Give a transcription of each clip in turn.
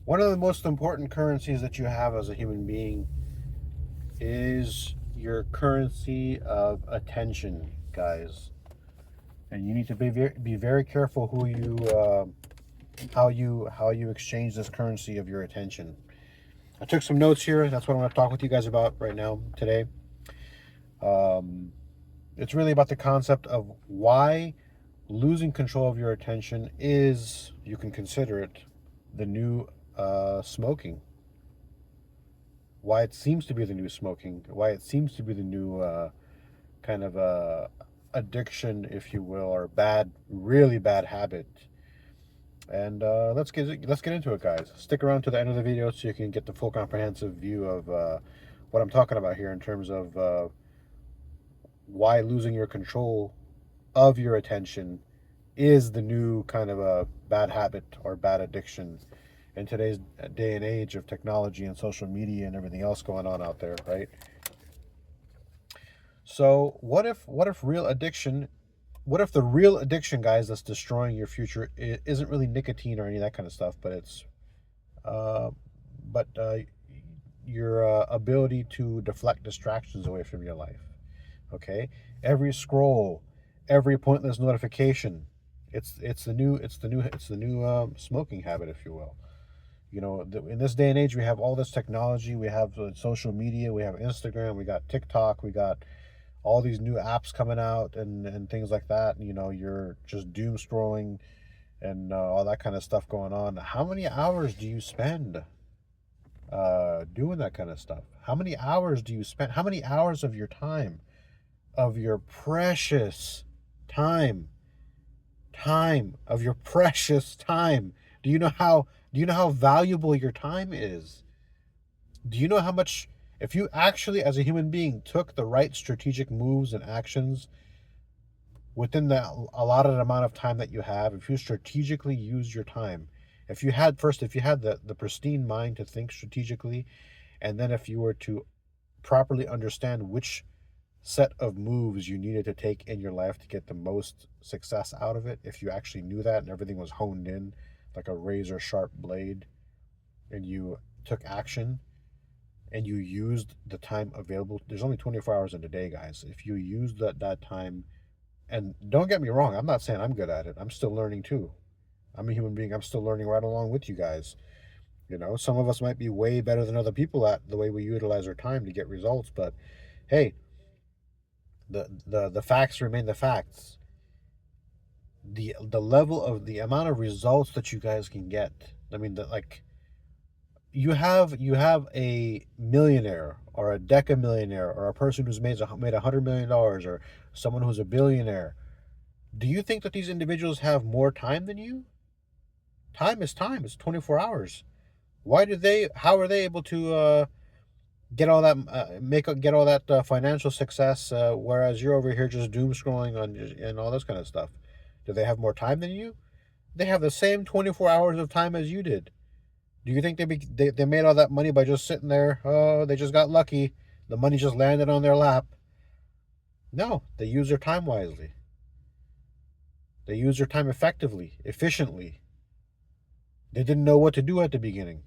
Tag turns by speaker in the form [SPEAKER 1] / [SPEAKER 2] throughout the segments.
[SPEAKER 1] One of the most important currencies that you have as a human being is your currency of attention, guys. And you need to be very careful who you how you exchange this currency of your attention. I took some notes here. That's what I'm going to talk with you guys about right now today. Um, it's really about the concept of why losing control of your attention is, you can consider it, the new smoking. Why it seems to be the new smoking. Why it seems to be the new kind of addiction, if you will, or bad, really bad habit. And let's get into it, guys. Stick around to the end of the video so you can get the full comprehensive view of what I'm talking about here in terms of why losing your control of your attention is the new kind of a bad habit or bad addiction in today's day and age of technology and social media and everything else going on out there, right? So what if real addiction, what if the real addiction, guys, that's destroying your future isn't really nicotine or any of that kind of stuff, but it's uh, but your ability to deflect distractions away from your life. Okay, every scroll, every pointless notification, it's the new smoking habit, if you will. You know, in this day and age, we have all this technology. We have social media. We have Instagram. We got TikTok. We got all these new apps coming out and things like that. You know, you're just doom scrolling and all that kind of stuff going on. How many hours do you spend doing that kind of stuff? How many hours do you spend? How many hours of your time, of your precious time, of your precious time? Do you know how? Do you know how valuable your time is? Do you know how much? If you actually, as a human being, took the right strategic moves and actions within the allotted amount of time that you have, if you strategically use your time, if you had the pristine mind to think strategically, and then if you were to properly understand which set of moves you needed to take in your life to get the most success out of it, if you actually knew that and everything was honed in like a razor sharp blade, and you took action and you used the time available, there's only 24 hours in a day, guys. If you use that time, and don't get me wrong, I'm not saying I'm good at it. I'm still learning too. I'm a human being. I'm still learning right along with you guys. You know, some of us might be way better than other people at the way we utilize our time to get results, but hey, the facts remain the facts. The level of the amount of results that you guys can get. I mean, like you have a millionaire or a decamillionaire or a person who's made $100 million or someone who's a billionaire. Do you think that these individuals have more time than you? Time is time. It's 24 hours. Why do they? How are they able to get all that get all that financial success, whereas you're over here just doom scrolling on and all this kind of stuff? Do they have more time than you? They have the same 24 hours of time as you did. Do you think they made all that money by just sitting there? Oh, they just got lucky. The money just landed on their lap. No, they use their time wisely. They use their time effectively, efficiently. They didn't know what to do at the beginning.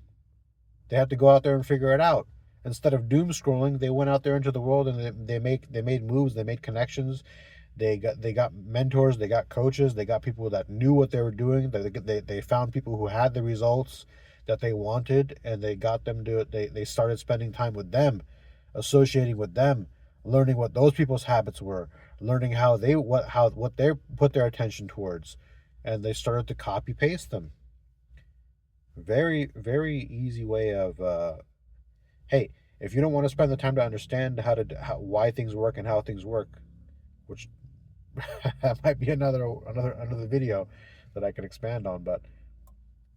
[SPEAKER 1] They had to go out there and figure it out. Instead of doom scrolling, they went out there into the world and they made moves, they made connections, they got mentors, they got coaches, they got people that knew what they were doing. They found people who had the results that they wanted, and they got them to they started spending time with them, associating with them, learning what those people's habits were, learning what they put their attention towards, and they started to copy paste them. Very, very easy way of hey, if you don't want to spend the time to understand why things work and how things work, which that might be another video that I can expand on, but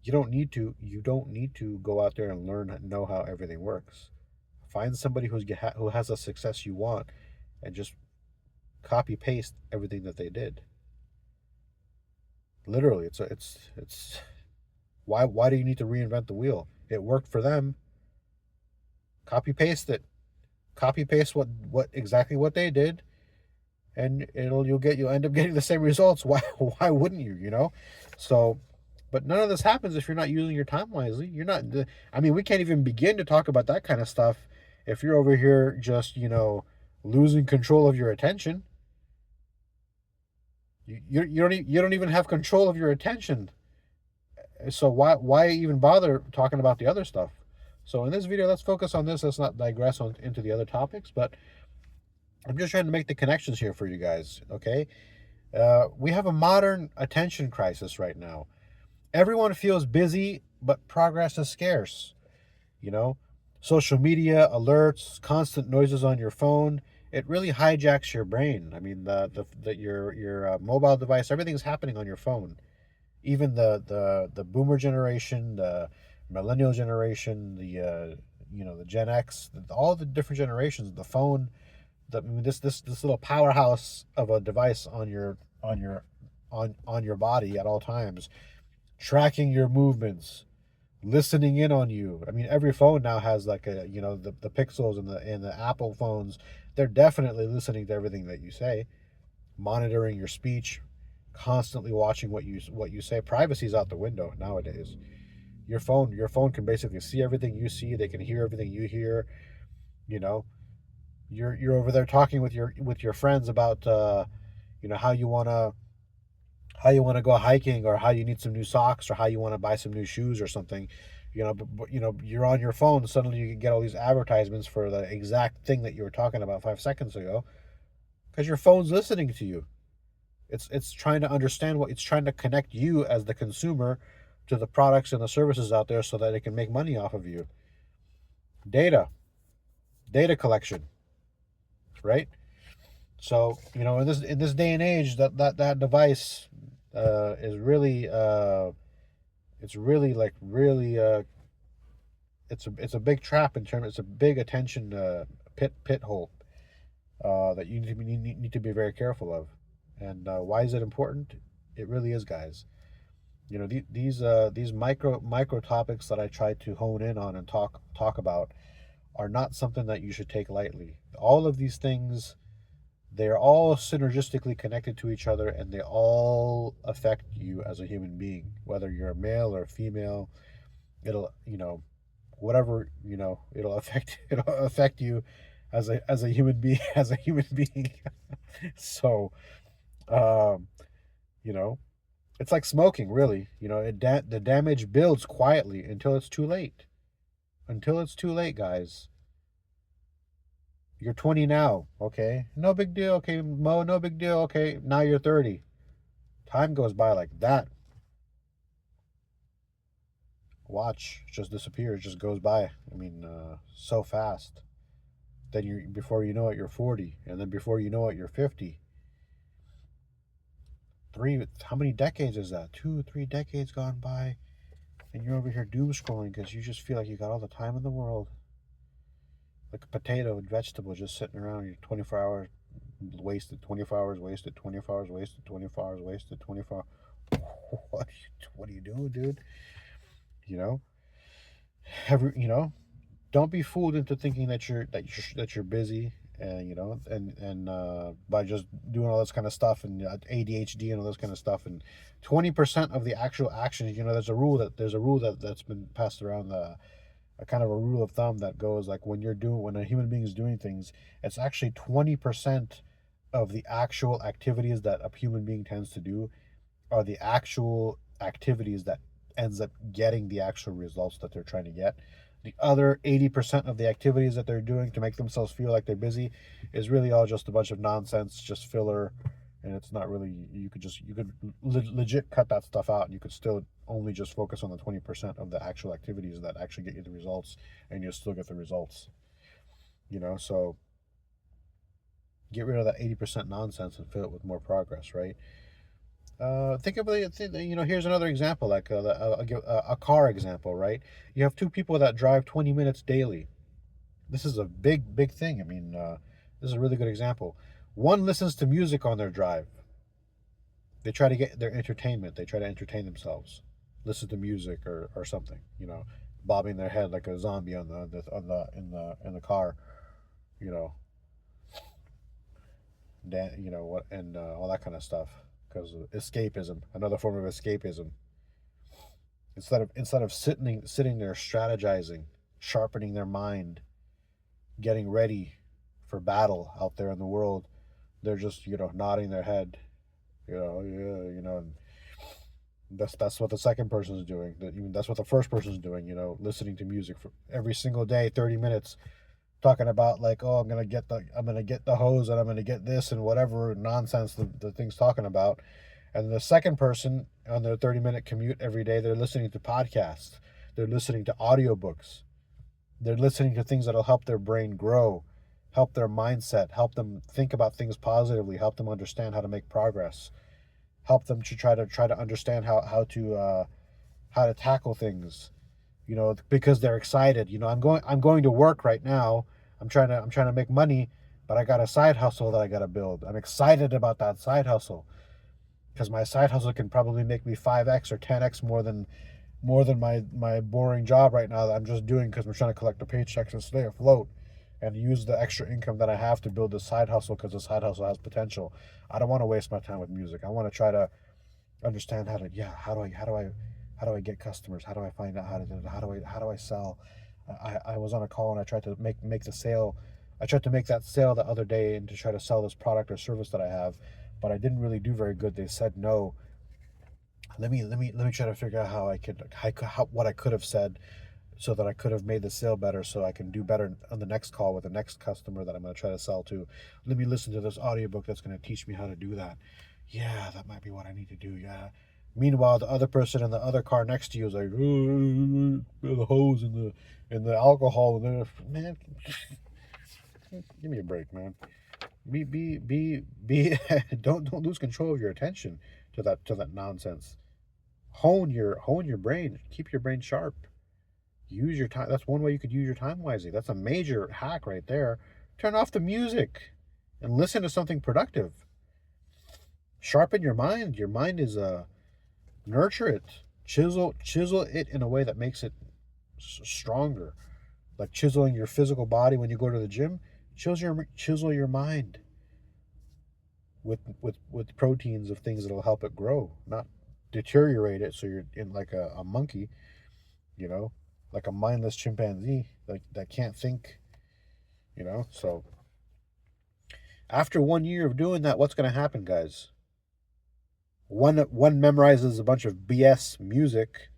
[SPEAKER 1] you don't need to go out there and know how everything works. Find somebody who has a success you want, and just copy paste everything that they did. Literally, it's why do you need to reinvent the wheel? It worked for them. Copy paste it. Copy paste what exactly what they did, and you'll end up getting the same results. Why wouldn't you? You know, so But none of this happens if you're not using your time wisely. You're not. I mean, we can't even begin to talk about that kind of stuff if you're over here just losing control of your attention. You don't even have control of your attention. So why even bother talking about the other stuff? So in this video, let's focus on this. Let's not digress into the other topics. But I'm just trying to make the connections here for you guys. Okay, we have a modern attention crisis right now. Everyone feels busy, but progress is scarce. You know, social media, alerts, constant noises on your phone. It really hijacks your brain. I mean, your mobile device, everything's happening on your phone. Even the boomer generation, the millennial generation, the Gen X, all the different generations, the phone, I mean, this little powerhouse of a device on your body at all times, tracking your movements, listening in on you. I mean, every phone now has like the Pixels and the Apple phones. They're definitely listening to everything that you say, monitoring your speech, constantly watching what you say. Privacy's out the window nowadays. Your phone can basically see everything you see. They can hear everything you hear. You know, you're over there talking with your friends about how you want to go hiking, or how you need some new socks, or how you want to buy some new shoes or something. But you're on your phone. Suddenly you can get all these advertisements for the exact thing that you were talking about 5 seconds ago, because your phone's listening to you. It's trying to understand it's trying to connect you as the consumer to the products and the services out there so that it can make money off of you. Data collection, right? So in this day and age, that device is really it's really like really it's a big trap in terms. It's a big attention pit hole that you need to be very careful of. And why is it important? It really is, guys. These micro topics that I try to hone in on and talk about are not something that you should take lightly. All of these things, they are all synergistically connected to each other, and they all affect you as a human being, whether you're a male or a female. It'll whatever it'll affect you as a human being as a human being. So um you know it's like smoking, really. The damage builds quietly until it's too late. Until it's too late, guys. You're 20 now, okay? No big deal. Okay, Mo, no big deal. Okay, now you're 30. Time goes by like that. Watch, just disappears, just goes by. I mean, so fast. Then before you know it, you're 40, and then before you know it, you're 50. How many decades is that? 2, 3 decades gone by, and you're over here doom scrolling because you just feel like you got all the time in the world. Like a potato and vegetable just sitting around. You're 24 hours wasted, 24 hours wasted, 24 hours wasted, 24 hours wasted, 24. What are you doing, dude? You know, don't be fooled into thinking that you're busy, and by just doing all this kind of stuff, and ADHD and all this kind of stuff. And 20% of the actual actions, that's been passed around, a kind of a rule of thumb that goes like, when a human being is doing things, it's actually 20% of the actual activities that a human being tends to do are the actual activities that ends up getting the actual results that they're trying to get. The other 80% of the activities that they're doing to make themselves feel like they're busy is really all just a bunch of nonsense, just filler. And it's not really. You could legit cut that stuff out, and you could still only just focus on the 20% of the actual activities that actually get you the results, and you'll still get the results. So get rid of that 80% nonsense and fill it with more progress, right? Think of it. Here's another example, like I'll give a car example, right? You have two people that drive 20 minutes daily. This is a big thing. I mean, this is a really good example. One listens to music on their drive. They try to get their entertainment. They try to entertain themselves, listen to music or something. Bobbing their head like a zombie in the car. You know, what, and all that kind of stuff, because escapism, another form of escapism. Instead of sitting there strategizing, sharpening their mind, getting ready for battle out there in the world, they're just, nodding their head, yeah, and that's what the second person is doing. That's what the first person is doing. Listening to music for every single day, 30 minutes, talking about like, oh, I'm gonna get the hose and I'm gonna get this and whatever nonsense the thing's talking about. And the second person on their 30-minute commute every day, they're listening to podcasts, they're listening to audiobooks, they're listening to things that'll help their brain grow, help their mindset, help them think about things positively, help them understand how to make progress, help them to try to understand how to tackle things, because they're excited. I'm going to work right now. I'm trying to make money, but I got a side hustle that I got to build. I'm excited about that side hustle because my side hustle can probably make me 5x or 10x more than my boring job right now that I'm just doing because I'm trying to collect the paychecks and stay afloat and use the extra income that I have to build the side hustle because the side hustle has potential. I don't want to waste my time with music. I want to try to understand how do I get customers? How do I find out how to do it? How do I sell? I was on a call and I tried to make the sale. I tried to make that sale the other day and to try to sell this product or service that I have, but I didn't really do very good. They said no. Let me try to figure out what I could have said so that I could have made the sale better so I can do better on the next call with the next customer that I'm going to try to sell to. Let me listen to this audiobook that's going to teach me how to do that. Yeah, that might be what I need to do. Yeah. Meanwhile, the other person in the other car next to you is like, oh, the hose and the alcohol, and man, give me a break, man. Be don't lose control of your attention to that nonsense. Hone your brain. Keep your brain sharp. Use your time. That's one way you could use your time wisely. That's a major hack right there. Turn off the music and listen to something productive. Sharpen your mind. Your mind is nurture it. Chisel it in a way that makes it stronger. Like chiseling your physical body when you go to the gym. Chisel your mind with proteins of things that'll help it grow, not deteriorate it so you're in like a monkey, you know, like a mindless chimpanzee that can't think, So after 1 year of doing that, what's going to happen, guys? One memorizes a bunch of BS music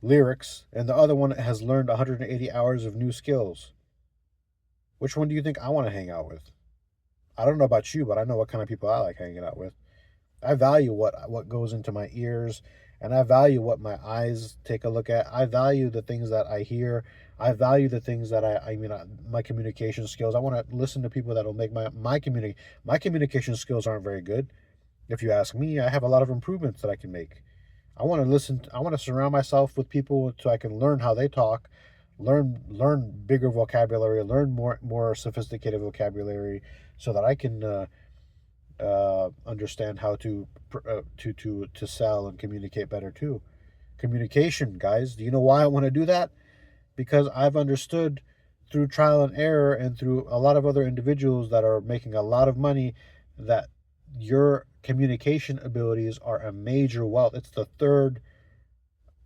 [SPEAKER 1] lyrics, and the other one has learned 180 hours of new skills. Which one do you think I want to hang out with? I don't know about you, but I know what kind of people I like hanging out with. I value what goes into my ears, and I value what my eyes take a look at. I value the things that I hear. I value the things that my communication skills. I want to listen to people that'll make my communication skills aren't very good. If you ask me, I have a lot of improvements that I can make. I want to listen. I want to surround myself with people so I can learn how they talk, learn bigger vocabulary, learn more sophisticated vocabulary, so that I can understand how to sell and communicate better too. Communication, guys. Do you know why I want to do that? Because I've understood through trial and error and through a lot of other individuals that are making a lot of money that your communication abilities are a major wealth. It's the third.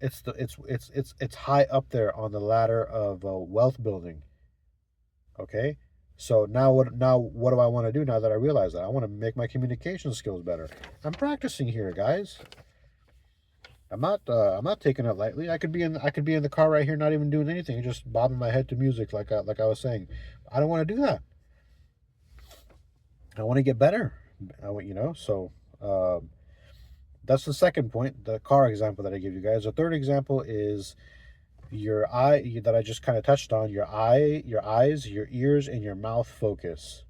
[SPEAKER 1] It's high up there on the ladder of wealth building. Okay, so now what do I want to do now that I realize that? I want to make my communication skills better. I'm practicing here, guys. I'm not taking it lightly. I could be in the car right here, not even doing anything, just bobbing my head to music like I was saying. I don't want to do that. I want to get better. So that's the second point, the car example that I give you guys. The third example is your eye that I just kind of touched on. Your eyes, your ears, and your mouth focus.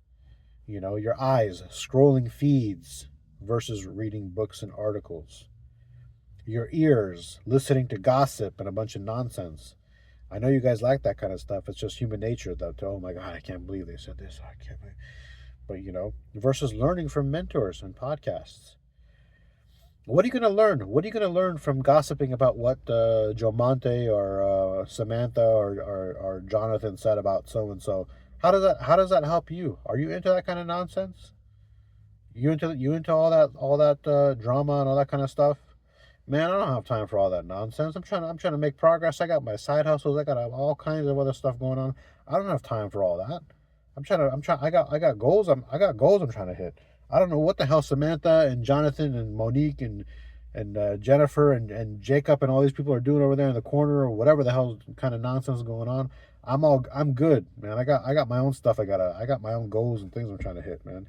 [SPEAKER 1] Your eyes scrolling feeds versus reading books and articles. Your ears listening to gossip and a bunch of nonsense. I know you guys like that kind of stuff. It's just human nature that, oh my God, I can't believe they said this. I can't believe. But versus learning from mentors and podcasts. What are you going to learn? What are you going to learn from gossiping about what Joe Monte or Samantha or Jonathan said about so and so? How does that help you? Are you into that kind of nonsense? You into all that drama and all that kind of stuff? Man, I don't have time for all that nonsense. I'm trying to make progress. I got my side hustles. I got all kinds of other stuff going on. I don't have time for all that. I got goals. I got goals I'm trying to hit. I don't know what the hell Samantha and Jonathan and Monique and Jennifer and Jacob and all these people are doing over there in the corner, or whatever the hell kind of nonsense is going on. I'm good, man. I got my own stuff. I got my own goals and things I'm trying to hit, man.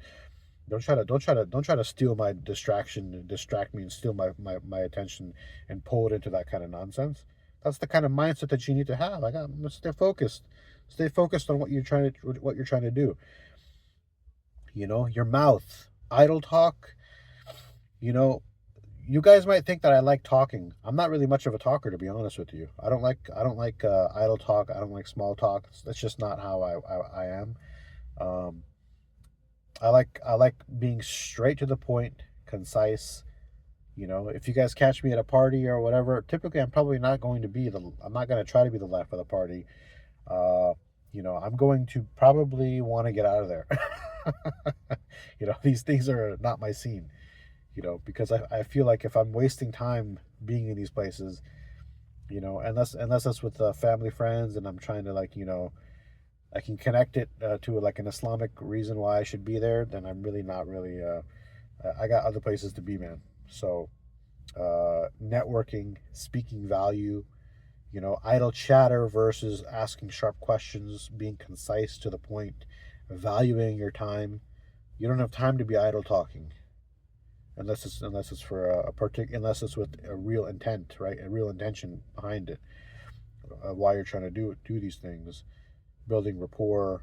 [SPEAKER 1] Don't try to steal my distraction and distract me and steal my attention and pull it into that kind of nonsense. That's the kind of mindset that you need to have. Stay focused. Stay focused on what you're trying to do. Your mouth, idle talk. You know, you guys might think that I like talking. I'm not really much of a talker, to be honest with you. I don't like idle talk. I don't like small talk. That's just not how I am. Um, I like being straight to the point, concise. If you guys catch me at a party or whatever, typically I'm not going to try to be the life of the party. Uh, I'm going to probably want to get out of there. These things are not my scene. Because I feel like if I'm wasting time being in these places, unless that's with family friends, and I'm trying to, like, I can connect it to like an Islamic reason why I should be there, then I'm really not really. I got other places to be, man. So, networking, speaking value, idle chatter versus asking sharp questions, being concise to the point, valuing your time. You don't have time to be idle talking unless it's for unless it's with a real intent, right? A real intention behind it. Why you're trying to do these things, building rapport,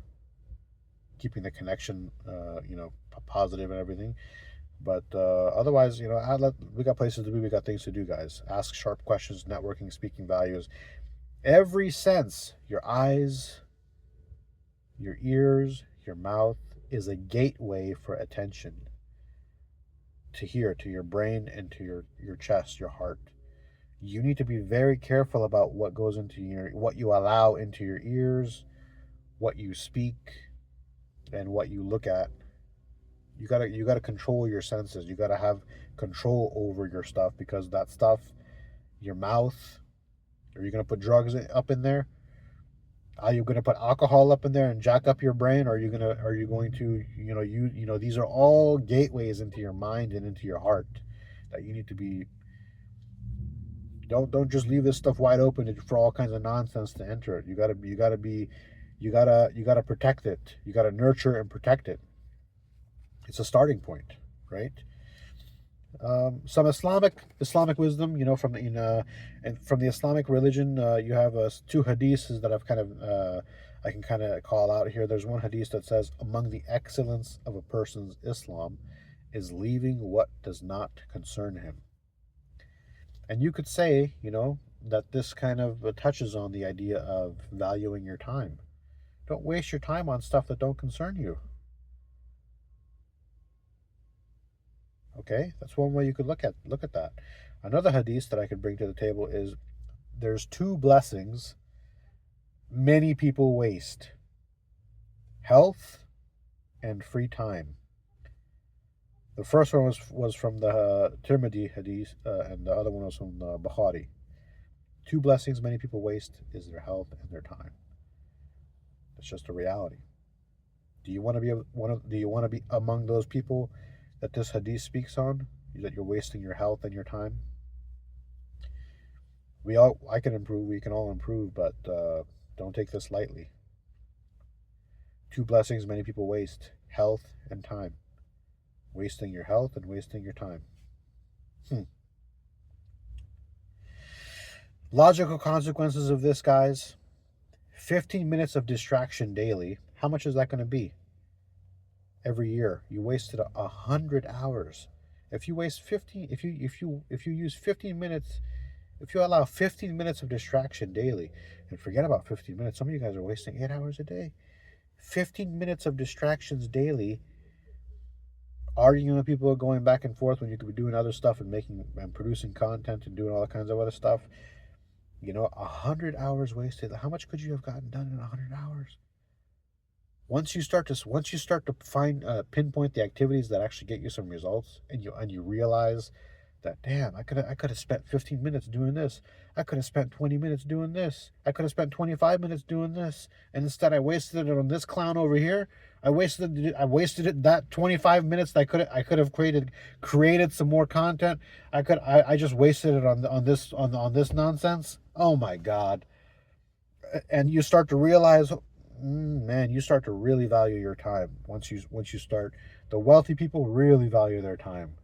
[SPEAKER 1] keeping the connection, positive and everything. But otherwise, we got places to be, we got things to do, guys. Ask sharp questions, networking, speaking values. Every sense, your eyes, your ears, your mouth, is a gateway for attention to your brain and to your chest, your heart. You need to be very careful about what you allow into your ears, what you speak, and what you look at. You gotta control your senses. You gotta have control over your stuff, because that stuff, your mouth, are you gonna put drugs up in there? Are you gonna put alcohol up in there and jack up your brain? Or are you going to, these are all gateways into your mind and into your heart that you need to be. Don't just leave this stuff wide open for all kinds of nonsense to enter it. You gotta protect it. You gotta nurture and protect it. It's a starting point, right? Some Islamic wisdom, and from the Islamic religion, you have two hadiths that I can kind of call out here. There's one hadith that says, among the excellence of a person's Islam is leaving what does not concern him. And you could say, that this kind of touches on the idea of valuing your time. Don't waste your time on stuff that don't concern you. Okay, that's one way you could look at that. Another hadith that I could bring to the table is, there's two blessings many people waste: health and free time. The first one was from the Tirmidhi hadith, and the other one was from the Bukhari. Two blessings many people waste is their health and their time. It's just a reality. Do you want to be Do you want to be among those people that this hadith speaks on? That you're wasting your health and your time. I can improve. We can all improve, but don't take this lightly. Two blessings many people waste: health and time. Wasting your health and wasting your time. Logical consequences of this, guys. 15 minutes of distraction daily. How much is that going to be? Every year, you wasted 100 hours. If you waste 15, if you use 15 minutes, if you allow 15 minutes of distraction daily, and forget about 15 minutes, some of you guys are wasting 8 hours a day. 15 minutes of distractions daily, arguing with people, going back and forth when you could be doing other stuff and making and producing content and doing all kinds of other stuff. 100 hours wasted. How much could you have gotten done in 100 hours? Once you start to find pinpoint the activities that actually get you some results, and you realize that, damn, I could have spent 15 minutes doing this. I could have spent 20 minutes doing this. I could have spent 25 minutes doing this. And instead I wasted it on this clown over here. I wasted it that 25 minutes that I could have created some more content. I just wasted it on this nonsense. Oh my god. And you start to realize, man, you start to really value your time once you start. The wealthy people really value their time.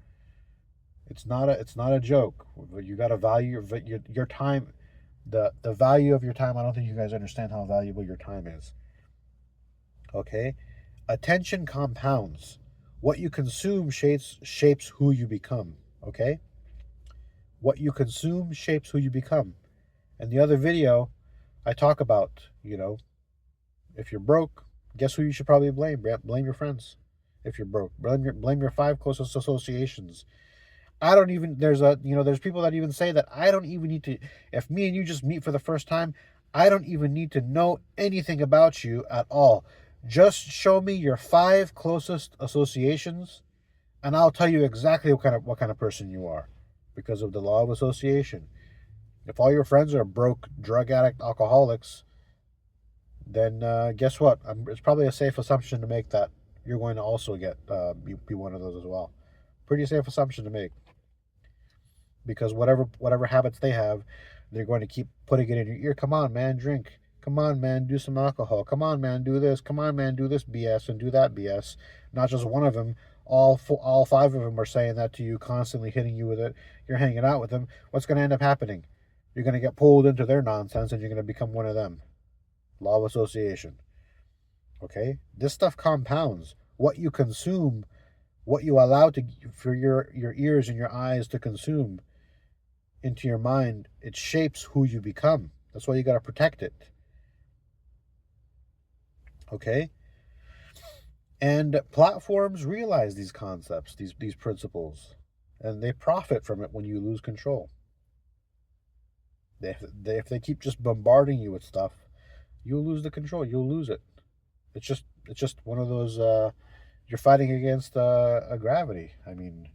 [SPEAKER 1] It's not a joke. You got to value your time. The value of your time. I don't think you guys understand how valuable your time is. Okay, attention compounds. What you consume shapes who you become. Okay, what you consume shapes who you become. And the other video, I talk about, if you're broke, guess who you should probably blame? Blame your friends. If you're broke, blame your five closest associations. I don't even there's people that even say that I don't even need to, if me and you just meet for the first time, I don't even need to know anything about you at all. Just show me your five closest associations and I'll tell you exactly what kind of person you are because of the law of association. If all your friends are broke, drug addict, alcoholics, then guess what? It's probably a safe assumption to make that you're going to also be one of those as well. Pretty safe assumption to make, because whatever habits they have, they're going to keep putting it in your ear. Come on, man, drink. Come on, man, do some alcohol. Come on, man, do this. Come on, man, do this BS and do that BS. Not just one of them. All five of them are saying that to you, constantly hitting you with it. You're hanging out with them. What's going to end up happening? You're going to get pulled into their nonsense, and you're going to become one of them. Law of association. Okay, this stuff compounds. What you consume, what you allow for your ears and your eyes to consume into your mind, it shapes who you become. That's why you got to protect it. Okay? And platforms realize these concepts, these principles, and they profit from it when you lose control. If they keep just bombarding you with stuff, you'll lose the control. You'll lose it. It's just one of those. You're fighting against a gravity. I mean,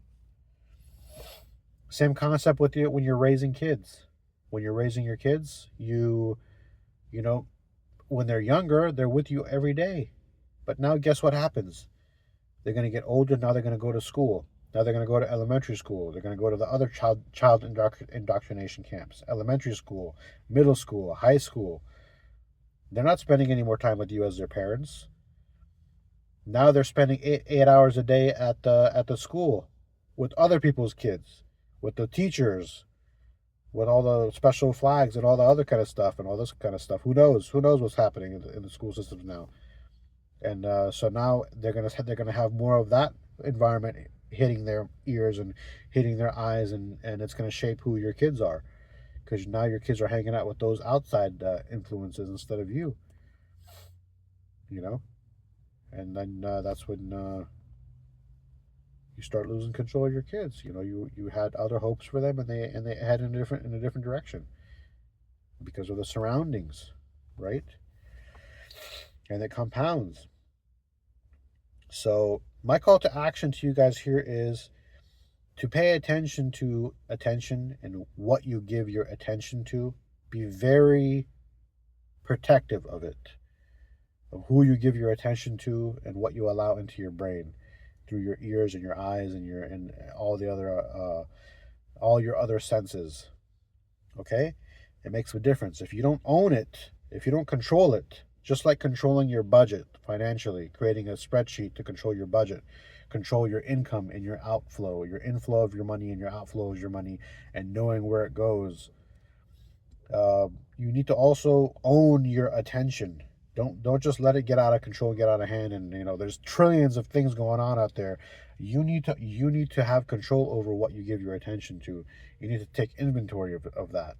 [SPEAKER 1] same concept with you when you're raising kids. When you're raising your kids, you know, when they're younger, they're with you every day. But now, guess what happens? They're going to get older. Now they're going to go to school. Now they're going to go to elementary school. They're going to go to the other child indoctrination camps. Elementary school, middle school, high school. They're not spending any more time with you as their parents. Now they're spending eight hours a day at the school with other people's kids, with the teachers, with all the special flags and all the other kind of stuff and all this kind of stuff. Who knows? Who knows what's happening in the school systems now? And so now they're gonna have more of that environment hitting their ears and hitting their eyes, and it's gonna shape who your kids are, because now your kids are hanging out with those outside influences instead of you. You know, and then that's when you start losing control of your kids. You had other hopes for them, and they head in a different direction because of the surroundings, right? And it compounds. So my call to action to you guys here is to pay attention to attention and what you give your attention to. Be very protective of it, of who you give your attention to and what you allow into your brain through your ears and your eyes and all your other senses. Okay? It makes a difference. If you don't own it, if you don't control it, just like controlling your budget financially, creating a spreadsheet to control your budget, control your income and your outflow, your inflow of your money and your outflow of your money, and knowing where it goes. You need to also own your attention. Don't just let it get out of control, get out of hand, and there's trillions of things going on out there. You need to have control over what you give your attention to. You need to take inventory of that.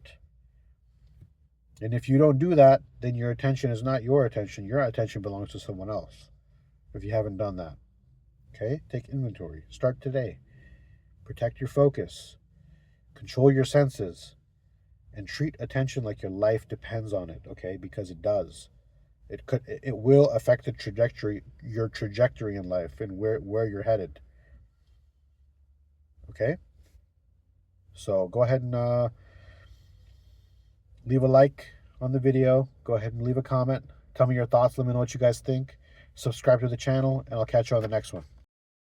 [SPEAKER 1] And if you don't do that, then your attention is not your attention. Your attention belongs to someone else. If you haven't done that. Okay? Take inventory. Start today. Protect your focus. Control your senses. And treat attention like your life depends on it, okay? Because it does. It will affect your trajectory in life and where you're headed. Okay? So go ahead and leave a like on the video. Go ahead and leave a comment. Tell me your thoughts. Let me know what you guys think. Subscribe to the channel, and I'll catch you on the next one.